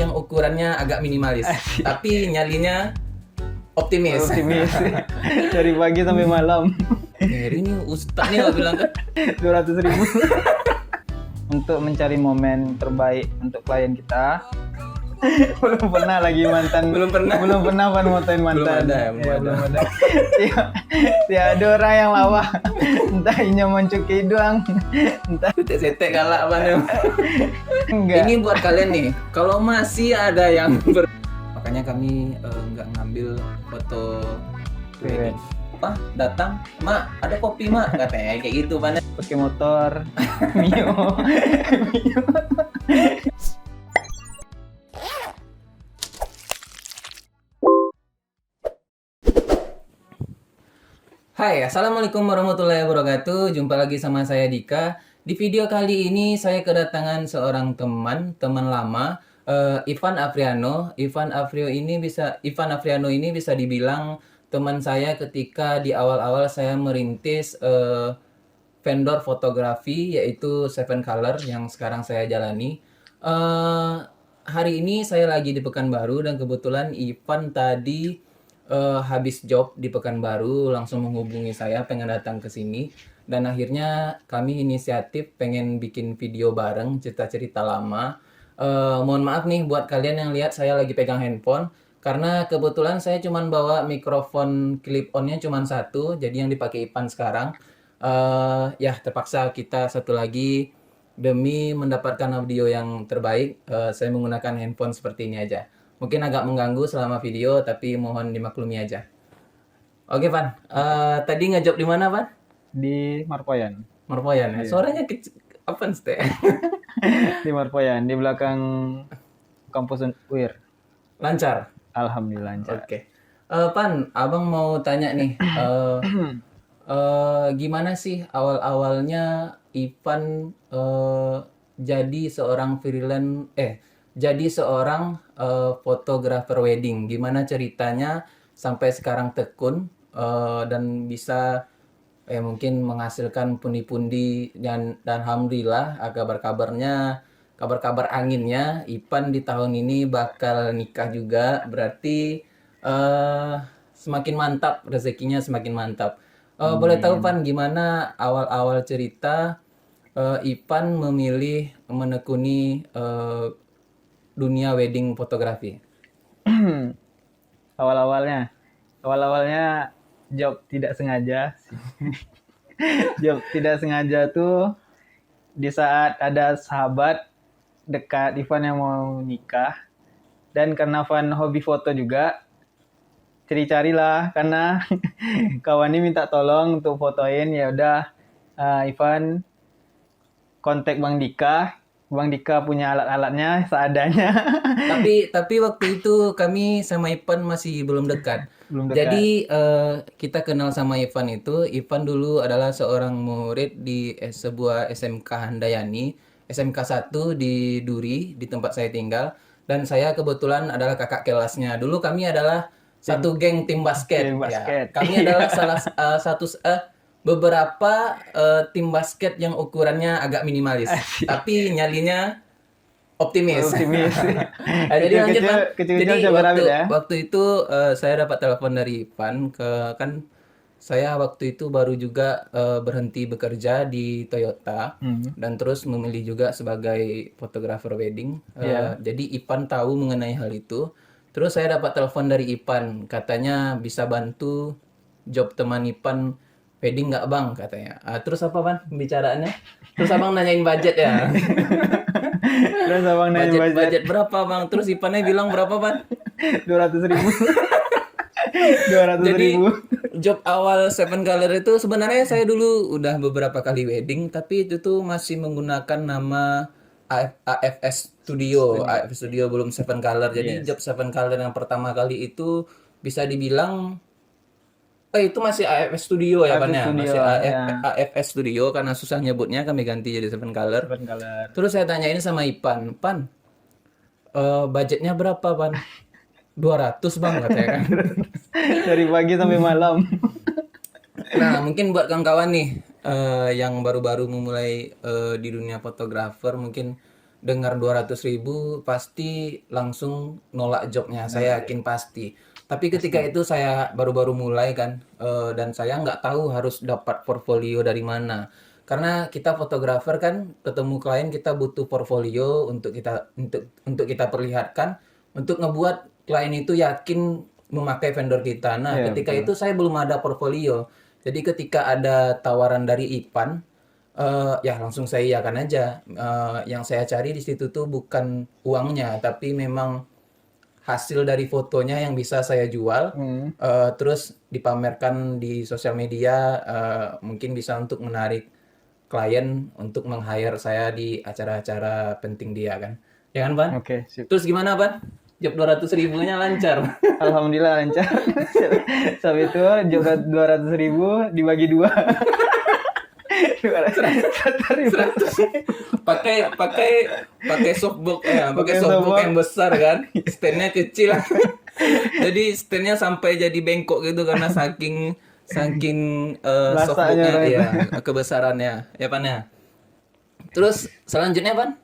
yang ukurannya agak minimalis, tapi nyalinya optimis. Dari pagi sampai malam. Ini ustaz nih Pak bilang kan. 200.000. Untuk mencari momen terbaik untuk klien kita. Belum pernah lagi mantan. Belum pernah Pan motoin mantan. Belum ada. Tiada orang yang lawa. Entah inya mencuki doang. Entah Setek galak apa nih. enggak. Ini buat kalian nih, kalau masih ada yang makanya kami nggak ngambil foto wedding. Apa datang, mak ada kopi mak, katanya kayak gitu Pan. Pakai motor. Mio. Hai, assalamualaikum warahmatullahi wabarakatuh. Jumpa lagi sama saya Dika. Di video kali ini saya kedatangan seorang teman lama, Ivan Afriano. Ivan Afriano ini bisa dibilang teman saya ketika di awal-awal saya merintis vendor fotografi, yaitu Seven Color yang sekarang saya jalani. Hari ini saya lagi di Pekanbaru dan kebetulan Ivan tadi habis job di Pekanbaru langsung menghubungi saya pengen datang ke sini, dan akhirnya kami inisiatif pengen bikin video bareng cerita-cerita lama. Mohon maaf nih buat kalian yang lihat saya lagi pegang handphone karena kebetulan saya cuman bawa mikrofon clip onnya cuman satu, jadi yang dipakai Ivan sekarang. Ya terpaksa kita satu lagi demi mendapatkan audio yang terbaik, saya menggunakan handphone seperti ini aja. Mungkin agak mengganggu selama video, tapi mohon dimaklumi aja. Oke, Van. Tadi ngejob di mana, Van? Di Marpoyan. Marpoyan ya? Iya. Suaranya kecil. Apa nih? Di Marpoyan, di belakang kampus UIR. Lancar? Alhamdulillah lancar. Oke. Pan, abang mau tanya nih. Gimana sih awal-awalnya Ivan jadi seorang fotografer wedding? Gimana ceritanya sampai sekarang tekun dan bisa mungkin menghasilkan pundi-pundi, dan alhamdulillah kabar anginnya Ivan di tahun ini bakal nikah juga, berarti semakin mantap, rezekinya semakin mantap. Boleh tahu Pan gimana awal-awal cerita Ivan memilih menekuni dunia wedding fotografi? Awal-awalnya job tidak sengaja. Job tidak sengaja tuh di saat ada sahabat dekat Ivan yang mau nikah, dan karena Ivan hobi foto juga, cari-carilah karena kawan ini minta tolong untuk fotoin. Ya udah, Ivan kontak Bang Dika. Bang Dika punya alat-alatnya seadanya. Tapi waktu itu kami sama Ivan masih belum dekat. Jadi kita kenal sama Ivan itu. Ivan dulu adalah seorang murid di sebuah SMK Handayani, SMK 1 di Duri, di tempat saya tinggal. Dan saya kebetulan adalah kakak kelasnya. Dulu kami adalah satu geng tim basket. Tim basket. Ya, kami adalah beberapa tim basket yang ukurannya agak minimalis, tapi nyalinya optimis. Jadi lanjut Pan. Jadi waktu itu saya dapat telepon dari Ivan kan saya waktu itu baru juga berhenti bekerja di Toyota dan terus memilih juga sebagai fotografer wedding. Jadi Ivan tahu mengenai hal itu. Terus saya dapat telepon dari Ivan, katanya bisa bantu job teman Ivan wedding nggak bang, katanya. Terus apa Pan pembicaraannya? Terus abang nanyain budget ya. Terus abang nanyain budget berapa bang? Terus Ipannya bilang berapa Pan? 200.000. Jadi job awal Seven Color itu sebenarnya saya dulu udah beberapa kali wedding, tapi itu tuh masih menggunakan nama AFS Studio. AFS Studio belum Seven Color. Jadi job Seven Color yang pertama kali itu bisa dibilang itu masih AFS Studio ya Pan ya? Masih AFS Studio karena susah nyebutnya, kami ganti jadi Seven Color. Terus saya tanyain sama Ipan, Pan, budgetnya berapa Pan? 200 bang, katanya kan. Dari pagi sampai malam. Nah mungkin buat kawan-kawan nih yang baru-baru memulai di dunia fotografer, mungkin dengar 200.000 pasti langsung nolak jobnya. Saya yakin pasti. Tapi ketika itu saya baru-baru mulai kan, dan saya nggak tahu harus dapat portfolio dari mana. Karena kita fotografer kan ketemu klien kita butuh portfolio untuk kita perlihatkan untuk ngebuat klien itu yakin memakai vendor kita. Nah, Iya, ketika betul. itu saya belum ada portfolio. Jadi ketika ada tawaran dari Ipan, ya langsung saya iyakan aja. Yang saya cari di situ tuh bukan uangnya, tapi memang hasil dari fotonya yang bisa saya jual, Hmm. terus dipamerkan di sosial media, mungkin bisa untuk menarik klien untuk meng-hire saya di acara-acara penting dia kan. Ya kan, Pan? Oke, sip. Terus gimana, Pan? Job 200.000-nya lancar. Alhamdulillah lancar. Sampai itu job 200.000 dibagi 2. 200.000. 100. pakai pakai pakai softbox pakai Pakai softbox softbox. yang besar kan, standnya kecil. Jadi standnya sampai jadi bengkok gitu karena saking saking Lasaknya softboxnya orang itu. ya, kebesarannya ya Pan ya. Terus selanjutnya Pan,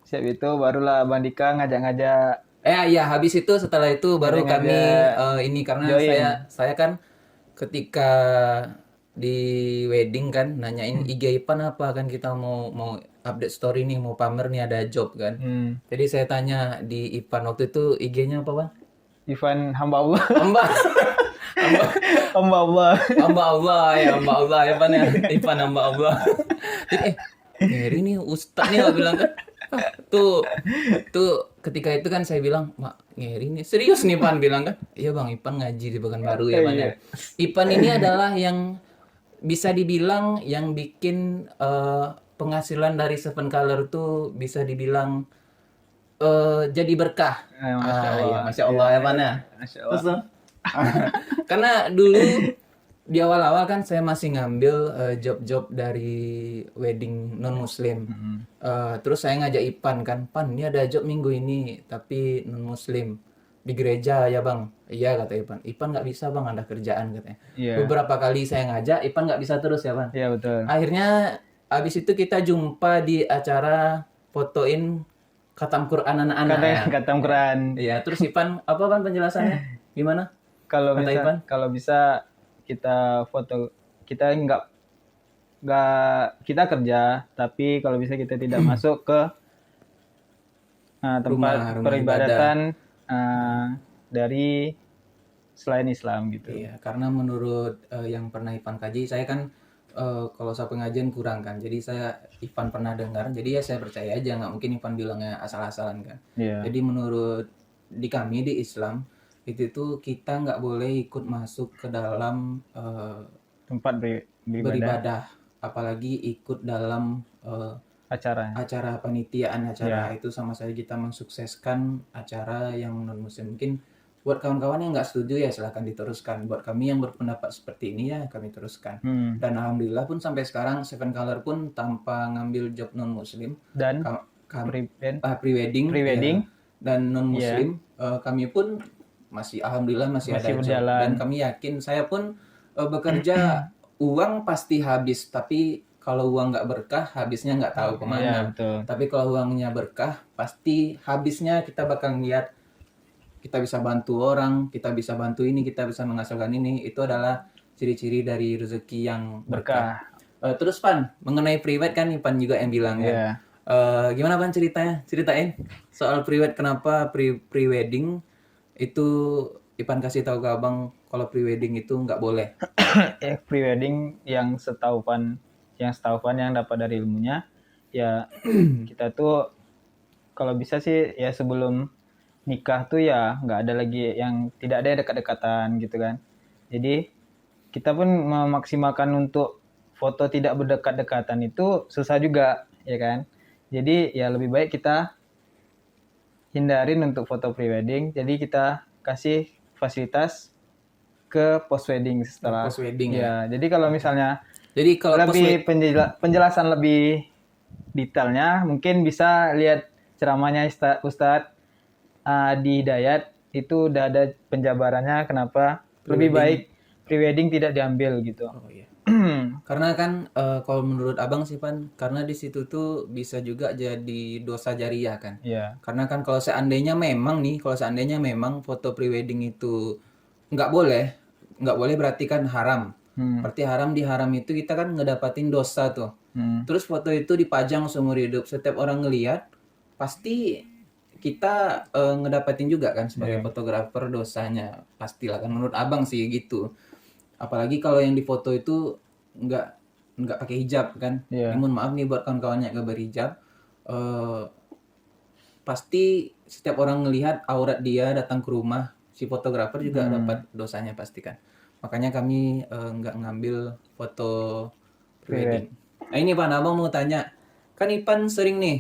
Siap itu barulah Bang Dika ngajak-ngajak ya habis itu setelah itu baru kami ngajak-ngajak ini karena join. saya kan ketika di wedding kan nanyain IG Ipan apa kan, kita mau mau update story nih, mau pamer nih ada job kan. Hmm. Jadi saya tanya di Ipan waktu itu IG-nya apa Bang? Ivan hamba Allah. Hamba hamba Hamba Allah. hamba Allah ya, hamba Allah ya Pan ya. Ipan hamba Allah. Jadi Ngeri nih Ustadz nih, aku bilang kan. Tuh ketika itu kan saya bilang, Mak Ngeri nih serius nih Pan, bilang kan. Iya Bang, Ipan ngaji di Pekanbaru ya Pan ya. Iya. Ipan ini adalah yang bisa dibilang yang bikin penghasilan dari Seven Color tuh bisa dibilang jadi berkah. Masya Allah. Iya, Masya Allah ya Pan ya. Masya Terus Allah. karena dulu di awal-awal kan saya masih ngambil job-job dari wedding non muslim. Terus saya ngajak Ipan kan, Pan ini ada job minggu ini tapi non muslim di gereja ya Bang. Iya kata Ipan. Ipan nggak bisa Bang, ada kerjaan katanya. Iya. Beberapa kali saya ngajak, Ipan nggak bisa terus ya Bang. Iya betul. Akhirnya abis itu kita jumpa di acara fotoin khatam Quran anak-anak ya. Kata Quran. Iya, terus Ipan apa Pan penjelasannya? Gimana? Kalau Kata bisa Ipan? kalau bisa kita foto, kita nggak kita kerja, tapi kalau bisa kita tidak masuk ke tempat Rumah peribadatan dari selain Islam gitu. Iya, karena menurut yang pernah Ipan kaji, saya kan kalau saya pengajian kurang kan, jadi saya Ipan pernah dengar, jadi ya saya percaya aja, nggak mungkin Ipan bilangnya asal-asalan kan. Iya. Jadi menurut di kami di Islam itu tuh kita nggak boleh ikut masuk ke dalam Tempat beribadah, beribadah, apalagi ikut dalam acara. acara panitiaan acara itu, sama saja kita mensukseskan acara yang non muslim. Mungkin buat kawan-kawan yang nggak setuju ya silahkan diteruskan. Buat kami yang berpendapat seperti ini ya kami teruskan. Dan alhamdulillah pun sampai sekarang Seven Color pun tanpa ngambil job non muslim Dan pre-wedding Pre-wedding. ya, dan non muslim kami pun masih alhamdulillah masih ada job. berjalan. Dan kami yakin saya pun bekerja uang pasti habis, tapi kalau uang nggak berkah habisnya nggak tahu Iya kemana. betul. Tapi kalau uangnya berkah pasti habisnya kita bakal lihat, kita bisa bantu orang, kita bisa bantu ini, kita bisa menghasilkan ini. Itu adalah ciri-ciri dari rezeki yang berkah. Terus Pan, mengenai priwet kan Pan juga yang bilang kan. Iya. Gimana Pan ceritanya? Ceritain soal priwet, kenapa pre-wedding itu Ipan kasih tahu ke Abang kalau pre-wedding itu nggak boleh. Pre-wedding yang setaufan yang dapat dari ilmunya ya kita tuh kalau bisa sih ya sebelum nikah tuh ya nggak ada lagi yang tidak ada dekat-dekatan gitu kan. Jadi kita pun memaksimalkan untuk foto tidak berdekat-dekatan itu susah juga ya kan. Jadi ya lebih baik kita hindarin untuk foto pre-wedding. Jadi kita kasih fasilitas ke post wedding setelah Post wedding ya. Jadi kalau misalnya Jadi kalau lebih penjelasan lebih detailnya mungkin bisa lihat ceramahnya Ustadz di Hidayat, itu udah ada penjabarannya kenapa lebih baik pre-wedding tidak diambil gitu. Oh iya. Karena kan kalau menurut Abang sih Pan, karena di situ tuh bisa juga jadi dosa jariah kan. Iya. Karena kan kalau seandainya memang foto prewedding itu nggak boleh, nggak boleh berarti kan haram. Hmm. Berarti haram, di haram itu kita kan ngedapatin dosa tuh. Hmm. Terus foto itu dipajang seumur hidup, setiap orang ngelihat pasti kita ngedapatin juga kan sebagai Iya. fotografer dosanya pastilah kan, menurut Abang sih gitu. Apalagi kalau yang difoto itu nggak nggak pakai hijab kan. Iya. Ya, mohon maaf nih buat kawan-kawannya yang nggak berhijab, eh, pasti setiap orang ngelihat aurat dia datang ke rumah, si fotografer juga dapat dosanya pasti kan. Makanya kami nggak ngambil foto prewedding. Nah ini Pan, Abang mau tanya, kan Ipan sering nih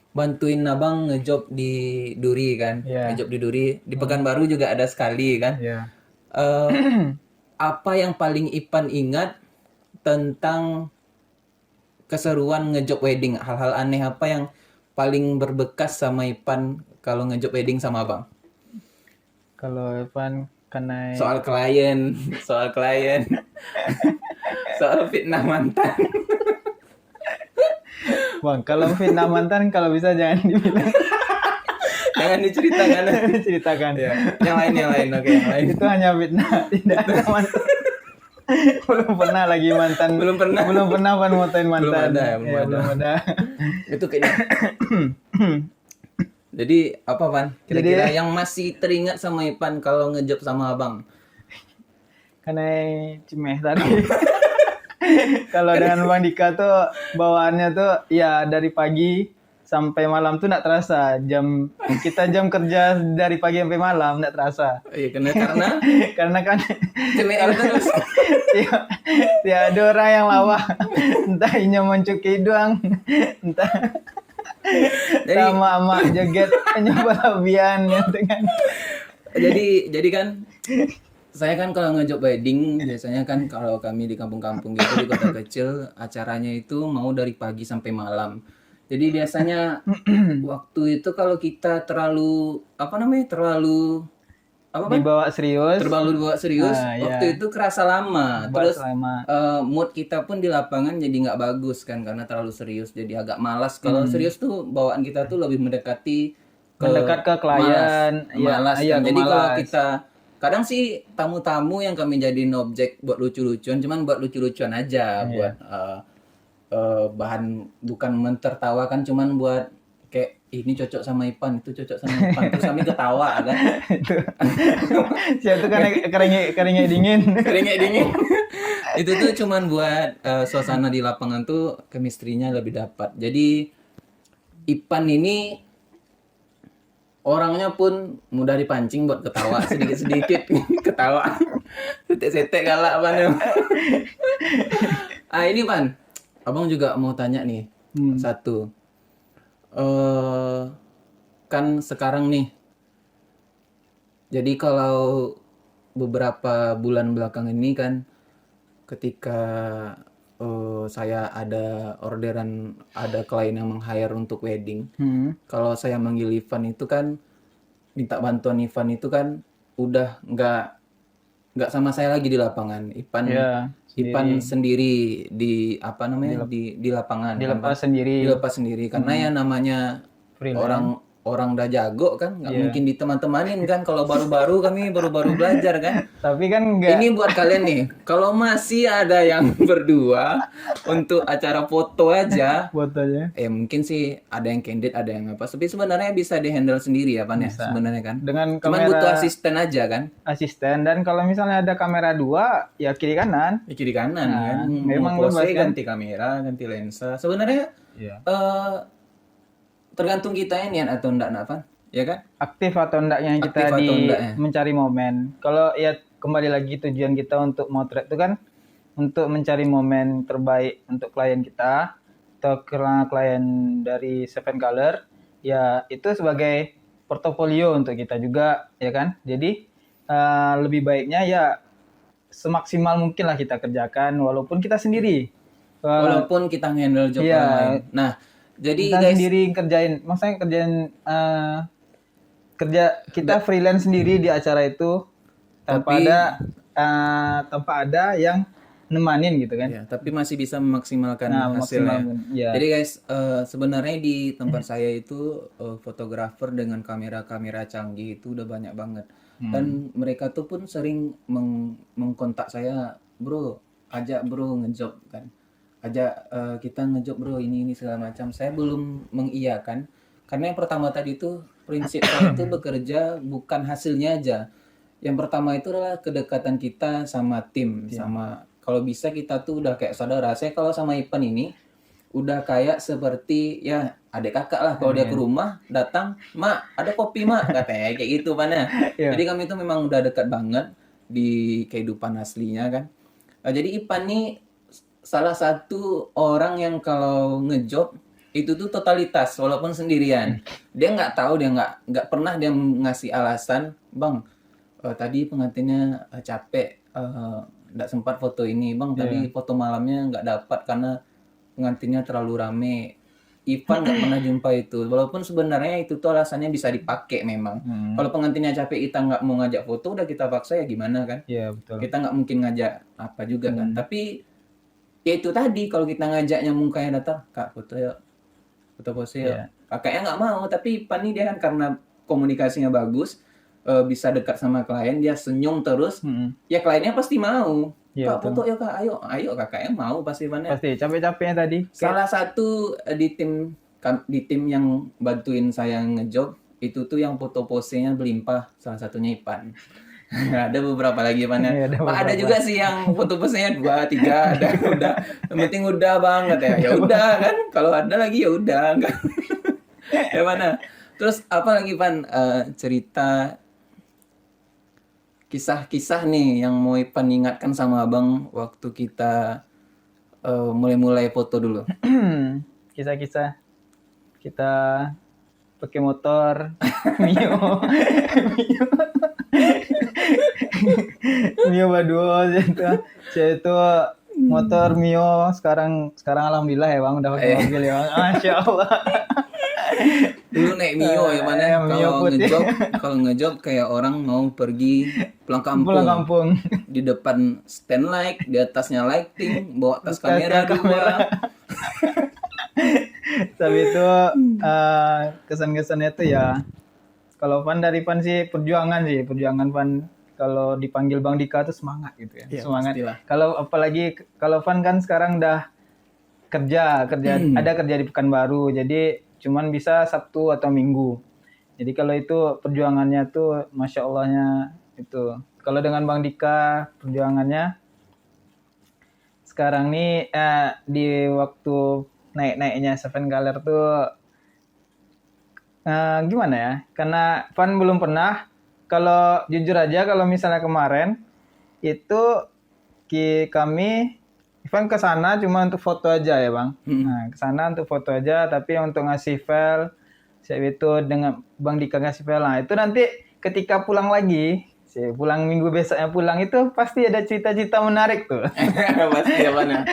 bantuin Abang ngejob di Duri kan, Iya. ngejob di Duri, di Pekanbaru juga ada sekali kan. Iya. Eh, apa yang paling Ipan ingat tentang keseruan ngejob wedding? Hal-hal aneh apa yang paling berbekas sama Ipan kalau ngejob wedding sama Abang? Kalau Evan karena Soal klien, soal klien, soal fitnah mantan. Bang, kalau fitnah mantan kalau bisa jangan dibilang. Jangan diceritakan. Ceritakan. Ya. Yang lain, oke, yang lain. Itu hanya fitnah, tidak ada mantan. Belum pernah lagi mantan. Belum pernah. Belum pernah Pan motoin mantan. Belum ada, Ya, belum ada. Itu kayaknya. Jadi apa Pan? Kira-kira yang masih teringat sama Ipan kalau ngejob sama Abang? Karena cimeh tadi. Kalau dengan Bang Dika tuh bawaannya tuh ya dari pagi sampai malam tuh nggak terasa. Kita jam kerja dari pagi sampai malam nggak terasa. Iya, karena Karena kan CMR terus. tiada orang yang lawa. Entah inya mencuki doang, entah sama emak joget nyoba lebihan gitu kan. Jadi kan saya kan kalau ngejob wedding biasanya kan kalau kami di kampung-kampung gitu di kota kecil acaranya itu mau dari pagi sampai malam. Jadi biasanya waktu itu kalau kita terlalu Dibawa serius. dibawa serius, Ah, ya. waktu itu kerasa lama. Bahas Terus lama. mood kita pun di lapangan jadi nggak bagus kan karena terlalu serius, jadi agak malas. Kalau serius tuh bawaan kita tuh lebih mendekati Mendekat ke klien. malas Iya, kan. Jadi kalau malas. kita kadang sih tamu-tamu yang kami jadiin objek buat lucu-lucuan, cuman buat lucu-lucuan aja, buat bahan, bukan mentertawakan, cuman buat kayak ini cocok sama Ipan, itu cocok sama Ipan, terus kami ketawa kan. Siapa tuh keringnya dingin. Keringet dingin. Itu tuh cuman buat suasana di lapangan tuh chemistry-nya lebih dapat. Jadi Ipan ini orangnya pun mudah dipancing buat ketawa, sedikit-sedikit ketawa. Setek-setek galak Pan. Ini Pan, Abang juga mau tanya nih satu. Kan sekarang nih, jadi kalau beberapa bulan belakang ini kan ketika saya ada orderan, ada klien yang meng-hire untuk wedding, kalau saya manggil Ivan itu kan minta bantuan Ivan itu kan udah nggak sama saya lagi di lapangan. Ivan sendiri di di lapangan, Dilepas sendiri karena ya namanya orang udah jago kan, nggak mungkin diteman-temanin kan. Kalau kami baru belajar kan. Tapi kan enggak. Ini buat kalian nih, kalau masih ada yang berdua untuk acara foto aja, Fotonya. mungkin sih ada yang candid, ada yang apa. Tapi sebenarnya bisa dihandle sendiri ya Pan ya, sebenarnya kan. Dengan Cuman kamera butuh asisten aja kan. asisten, dan kalau misalnya ada kamera 2 ya kiri kanan. Di kiri kanan kan. memang Mau pose bebas kan? ganti kamera, ganti lensa. Sebenarnya Iya. tergantung kita ini atau enggak Pan, ya kan? Aktif atau enggaknya kita Aktif atau enggaknya. mencari momen. Kalau ya kembali lagi tujuan kita untuk motret itu kan untuk mencari momen terbaik untuk klien kita atau klien dari Seven Color, ya itu sebagai portofolio untuk kita juga, ya kan. Jadi lebih baiknya ya semaksimal mungkin lah kita kerjakan walaupun kita sendiri. Walaupun kita handle job Iya. orang lain. Nah, jadi Kita guys, sendiri kerjain, maksudnya kerja kita freelance sendiri di acara itu tanpa Tapi- ada yang nemanin gitu kan. Ya, tapi masih bisa memaksimalkan Nah, hasilnya. maksimal ya. Jadi guys, sebenarnya di tempat saya itu fotografer dengan kamera-kamera canggih itu udah banyak banget. Dan mereka tuh pun sering mengkontak saya, bro, ajak bro ngejob kan, ajak kita ngejob bro ini segala macam. Saya belum mengiyakan karena yang pertama tadi itu prinsip saya itu bekerja bukan hasilnya aja. Yang pertama itu adalah kedekatan kita sama tim, sama kalau bisa kita tuh udah kayak saudara. Saya kalau sama Ipan ini udah kayak seperti ya adik kakak lah. Kalau dia ke rumah datang, mak ada kopi mak, katanya kayak gitu mana. Iya. Jadi kami tuh memang udah dekat banget di kehidupan aslinya kan. Jadi Ipan nih salah satu orang yang kalau ngejob itu tuh totalitas walaupun sendirian. Dia nggak tahu, dia nggak pernah dia ngasih alasan, bang tadi pengantinnya capek, nggak sempat foto ini bang, tadi foto malamnya nggak dapat karena pengantinnya terlalu rame. Ivan nggak pernah jumpa itu, walaupun sebenarnya itu tuh alasannya bisa dipakai memang. Kalau pengantinnya capek, kita nggak mau ngajak foto, udah kita paksa ya gimana kan? Iya, betul. Kita nggak mungkin ngajak apa juga kan. Tapi ya itu tadi, kalau kita ngajaknya mukanya datang, kak foto ya, foto pose ya. Kakaknya nggak mau, tapi Ipan nih dia kan karena komunikasinya bagus, bisa dekat sama klien, dia senyum terus, ya kliennya pasti mau. Iya, Kak foto ya kak, ayo kakaknya mau pasti Ipan ya. Pasti capek-capeknya tadi. Salah satu di tim yang bantuin saya ngejob itu tuh yang foto posenya berlimpah, salah satunya Ipan. Ada beberapa lagi Ipan ya. Iya, Ada juga sih yang foto posenya 2, 3, ada udah. Yang penting udah banget ya. Ya udah kan, kalau ada lagi ya udah kan. Ya mana? Terus apa lagi Pan, cerita kisah-kisah nih yang mau Ipan ingatkan sama abang waktu kita mulai-mulai foto dulu. Kisah-kisah kita pakai motor Mio Mio Baduo itu motor Mio sekarang alhamdulillah ya bang udah pakai mobil ya bang. Masya Allah. Dulu naik Mio ya mana kalau ngejob kayak orang mau pergi pulang kampung. Di depan stand light, di atasnya lighting, bawa tas kamera 2. Tapi itu kesan-kesannya tuh ya kalau Van dari Van sih perjuangan Van kalau dipanggil Bang Dika tuh semangat gitu ya. Semangat. Pastilah. Kalau apalagi kalau Van kan sekarang udah kerja ada kerja di Pekanbaru, jadi cuman bisa Sabtu atau Minggu. Jadi kalau itu perjuangannya tuh Masya Allahnya itu. Kalau dengan Bang Dika perjuangannya sekarang nih di waktu naik-naiknya Seven Color tuh gimana ya? Karena Van belum pernah. Kalau jujur aja kalau misalnya kemarin itu kami Ivan ke sana cuma untuk foto aja ya bang. Nah ke sana untuk foto aja, tapi untuk ngasih file, saya itu dengan Bang Dika ngasih file. Nah itu nanti ketika pulang lagi, pulang minggu besoknya pulang itu pasti ada cerita-cerita menarik tuh. Pasti ya mana?